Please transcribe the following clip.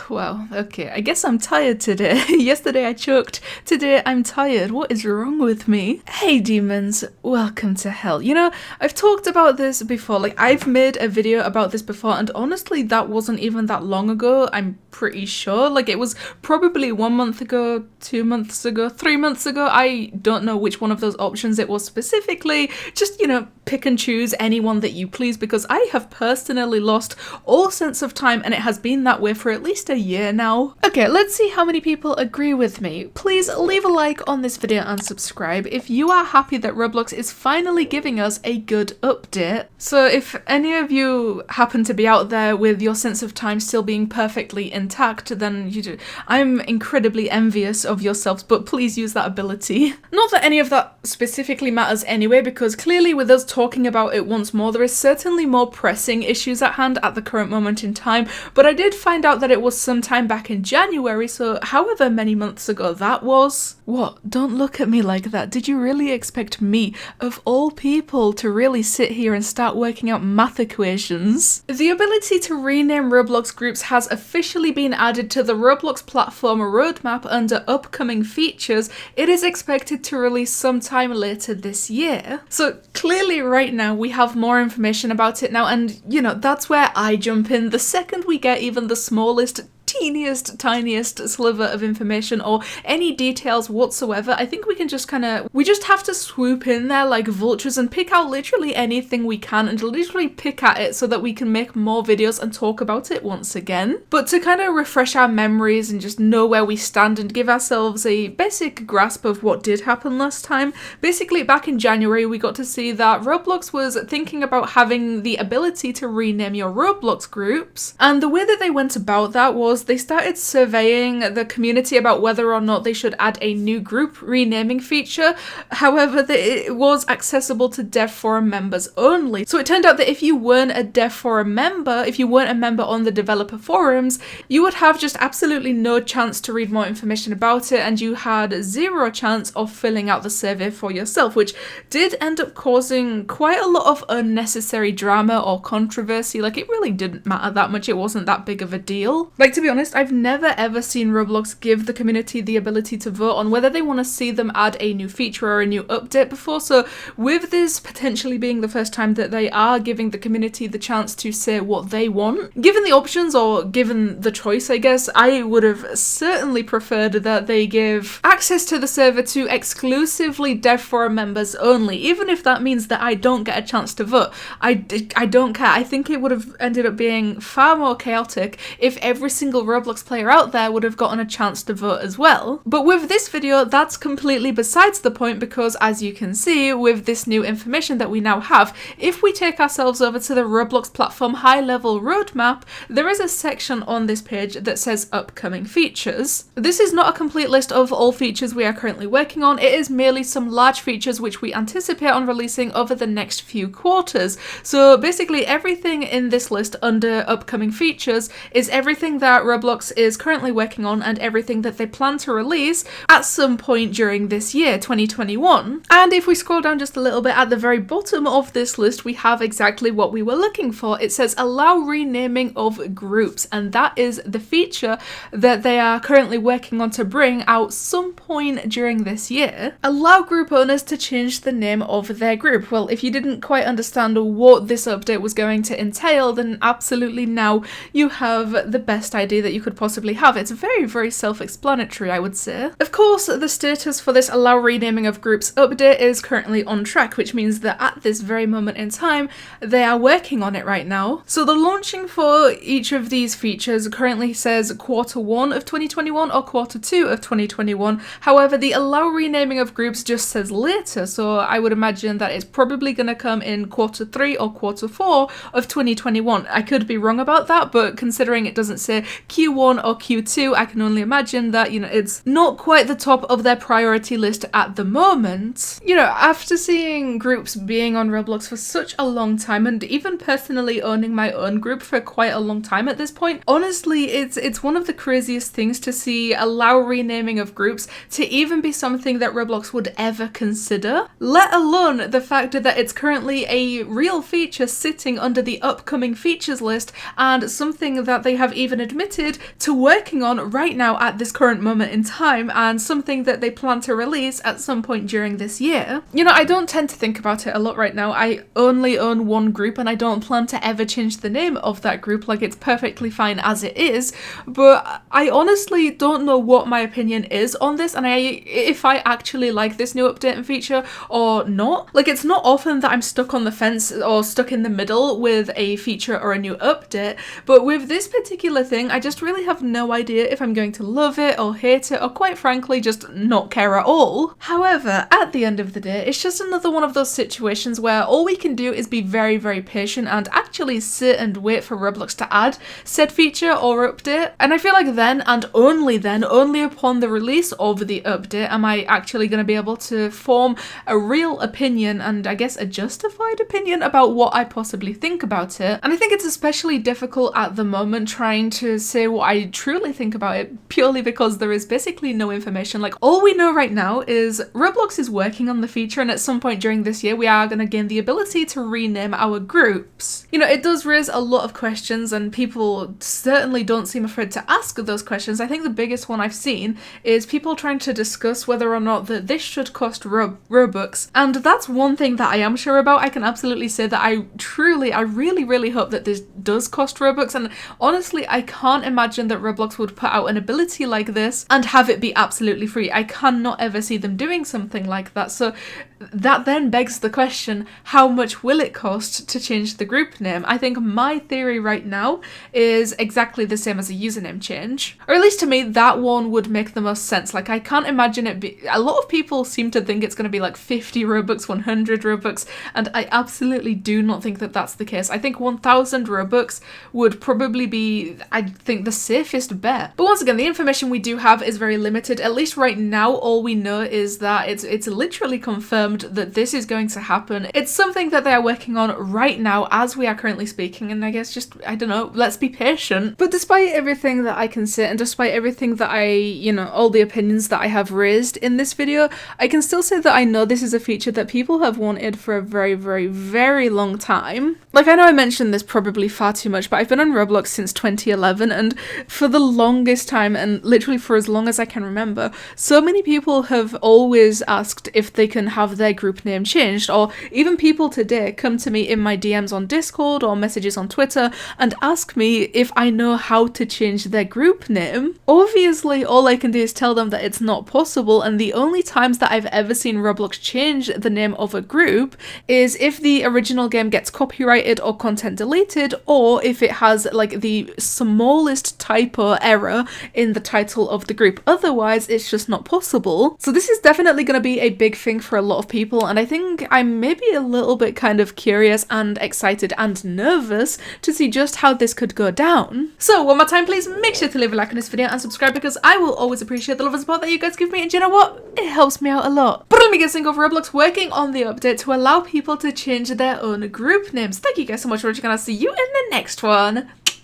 Wow, okay, I guess I'm tired today. Yesterday I choked, today I'm tired. What is wrong with me? Hey demons, welcome to hell. You know, I've talked about this before, like I've made a video about this before, and honestly that wasn't even that long ago, I'm pretty sure. Like it was probably 1 month ago, 2 months ago, 3 months ago. I don't know which one of those options it was specifically. Just, you know, pick and choose anyone that you please, because I have personally lost all sense of time, and it has been that way for at least a year now. Okay, let's see how many people agree with me. Please leave a like on this video and subscribe if you are happy that Roblox is finally giving us a good update. So if any of you happen to be out there with your sense of time still being perfectly intact, then I'm incredibly envious of yourselves, but please use that ability. Not that any of that specifically matters anyway, because clearly with us talking about it once more, there is certainly more pressing issues at hand at the current moment in time, but I did find out that it was sometime back in January, so however many months ago that was. What? Don't look at me like that. Did you really expect me, of all people, to really sit here and start working out math equations? The ability to rename Roblox groups has officially been added to the Roblox platform roadmap under upcoming features. It is expected to release sometime later this year. So clearly right now we have more information about it now, and you know, that's where I jump in. The second we get even the smallest, teeniest, tiniest sliver of information or any details whatsoever, I think we can just we just have to swoop in there like vultures and pick out literally anything we can and literally pick at it so that we can make more videos and talk about it once again. But to kind of refresh our memories and just know where we stand and give ourselves a basic grasp of what did happen last time, basically back in January we got to see that Roblox was thinking about having the ability to rename your Roblox groups, and the way that they went about that was they started surveying the community about whether or not they should add a new group renaming feature. However, it was accessible to Dev Forum members only. So it turned out that if you weren't a Dev Forum member, if you weren't a member on the developer forums, you would have just absolutely no chance to read more information about it, and you had zero chance of filling out the survey for yourself, which did end up causing quite a lot of unnecessary drama or controversy. Like, it really didn't matter that much, it wasn't that big of a deal. Like, to be honest, I've never ever seen Roblox give the community the ability to vote on whether they want to see them add a new feature or a new update before, so with this potentially being the first time that they are giving the community the chance to say what they want, given the options or given the choice, I guess, I would have certainly preferred that they give access to the server to exclusively Dev Forum members only, even if that means that I don't get a chance to vote. I don't care. I think it would have ended up being far more chaotic if every single Roblox player out there would have gotten a chance to vote as well. But with this video, that's completely besides the point, because as you can see, with this new information that we now have, if we take ourselves over to the Roblox platform high-level roadmap, there is a section on this page that says upcoming features. This is not a complete list of all features we are currently working on, it is merely some large features which we anticipate on releasing over the next few quarters. So basically everything in this list under upcoming features is everything that Roblox is currently working on and everything that they plan to release at some point during this year, 2021. And if we scroll down just a little bit, at the very bottom of this list we have exactly what we were looking for. It says allow renaming of groups, and that is the feature that they are currently working on to bring out some point during this year. Allow group owners to change the name of their group. Well, if you didn't quite understand what this update was going to entail, then absolutely now you have the best idea that you could possibly have. It's very, very self-explanatory, I would say. Of course, the status for this allow renaming of groups update is currently on track, which means that at this very moment in time, they are working on it right now. So the launching for each of these features currently says Q1 of 2021 or Q2 of 2021. However, the allow renaming of groups just says later, so I would imagine that it's probably going to come in Q3 or Q4 of 2021. I could be wrong about that, but considering it doesn't say Q1 or Q2, I can only imagine that, you know, it's not quite the top of their priority list at the moment. You know, after seeing groups being on Roblox for such a long time, and even personally owning my own group for quite a long time at this point, honestly, it's one of the craziest things to see allow renaming of groups to even be something that Roblox would ever consider, let alone the fact that it's currently a real feature sitting under the upcoming features list and something that they have even admitted committed to working on right now at this current moment in time, and something that they plan to release at some point during this year. You know, I don't tend to think about it a lot right now. I only own one group and I don't plan to ever change the name of that group. Like, it's perfectly fine as it is, but I honestly don't know what my opinion is on this and if I actually like this new update and feature or not. Like, it's not often that I'm stuck on the fence or stuck in the middle with a feature or a new update, but with this particular thing, I just really have no idea if I'm going to love it or hate it or, quite frankly, just not care at all. However, at the end of the day, it's just another one of those situations where all we can do is be very, very patient and actually sit and wait for Roblox to add said feature or update. And I feel like then, and only then, only upon the release of the update, am I actually going to be able to form a real opinion, and I guess a justified opinion, about what I possibly think about it. And I think it's especially difficult at the moment trying to say what I truly think about it, purely because there is basically no information. Like, all we know right now is Roblox is working on the feature, and at some point during this year we are going to gain the ability to rename our groups. You know, it does raise a lot of questions, and people certainly don't seem afraid to ask those questions. I think the biggest one I've seen is people trying to discuss whether or not that this should cost Robux, and that's one thing that I am sure about. I can absolutely say that I really hope that this does cost Robux, and honestly I can't imagine that Roblox would put out an ability like this and have it be absolutely free. I cannot ever see them doing something like that. So that then begs the question, how much will it cost to change the group name? I think my theory right now is exactly the same as a username change. Or at least to me, that one would make the most sense. Like, I can't imagine it be... A lot of people seem to think it's going to be like 50 Robux, 100 Robux, and I absolutely do not think that that's the case. I think 1000 Robux would probably be, I think, the safest bet. But once again, the information we do have is very limited. At least right now, all we know is that it's literally confirmed that this is going to happen. It's something that they are working on right now as we are currently speaking, and I guess just, I don't know, let's be patient. But despite everything that I can say, and despite everything that all the opinions that I have raised in this video, I can still say that I know this is a feature that people have wanted for a very, very, very long time. Like, I know I mentioned this probably far too much, but I've been on Roblox since 2011, and for the longest time, and literally for as long as I can remember, so many people have always asked if they can have their group name changed, or even people today come to me in my DMs on Discord or messages on Twitter and ask me if I know how to change their group name. Obviously, all I can do is tell them that it's not possible, and the only times that I've ever seen Roblox change the name of a group is if the original game gets copyrighted or content deleted, or if it has like the smallest typo error in the title of the group. Otherwise, it's just not possible. So this is definitely going to be a big thing for a lot of people, and I think I'm maybe a little bit kind of curious and excited and nervous to see just how this could go down. So one more time, please make sure to leave a like on this video and subscribe, because I will always appreciate the love and support that you guys give me, and you know what? It helps me out a lot. But let me get over Roblox working on the update to allow people to change their own group names. Thank you guys so much for watching, and I'll see you in the next one.